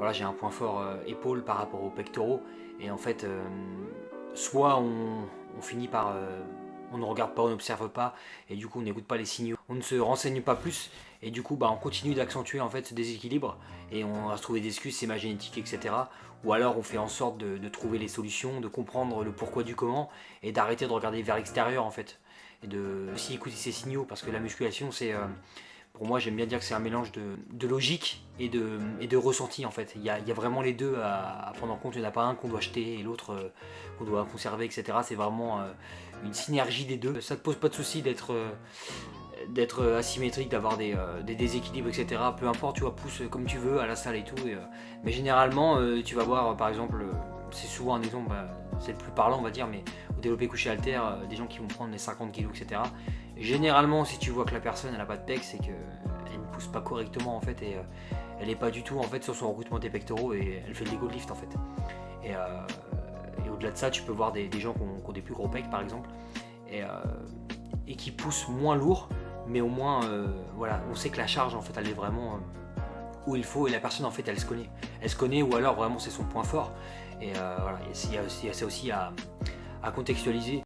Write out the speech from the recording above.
voilà, j'ai un point fort épaule par rapport aux pectoraux. Et en fait, soit on finit par... on ne regarde pas, on n'observe pas, et du coup on n'écoute pas les signaux, on ne se renseigne pas plus, et du coup on continue d'accentuer en fait ce déséquilibre, et on va se trouver des excuses, c'est ma génétique, etc. Ou alors on fait en sorte de trouver les solutions, de comprendre le pourquoi du comment, et d'arrêter de regarder vers l'extérieur en fait, et de aussi écouter ces signaux, parce que la musculation c'est... pour moi, j'aime bien dire que c'est un mélange de logique et de ressenti en fait. Il y a vraiment les deux à prendre en compte. Il n'y en a pas un qu'on doit jeter et l'autre qu'on doit conserver, etc. C'est vraiment une synergie des deux. Ça ne te pose pas de souci d'être asymétrique, d'avoir des déséquilibres, etc. Peu importe, tu vois, pousse comme tu veux à la salle et tout. Mais généralement, tu vas voir, par exemple, c'est souvent un exemple, c'est le plus parlant, on va dire, mais au développé couché halter, des gens qui vont prendre les 50 kilos, etc. Généralement, si tu vois que la personne n'a pas de pec, c'est qu'elle ne pousse pas correctement en fait, et elle n'est pas du tout en fait sur son recrutement des pectoraux, et elle fait de l'ego lift en fait. Et, au-delà de ça, tu peux voir des gens qui ont des plus gros pecs par exemple, et, et qui poussent moins lourd, mais au moins voilà, on sait que la charge en fait elle est vraiment où il faut, et la personne en fait elle se connaît. Elle se connaît, ou alors vraiment c'est son point fort. Et voilà, il y a ça aussi à contextualiser.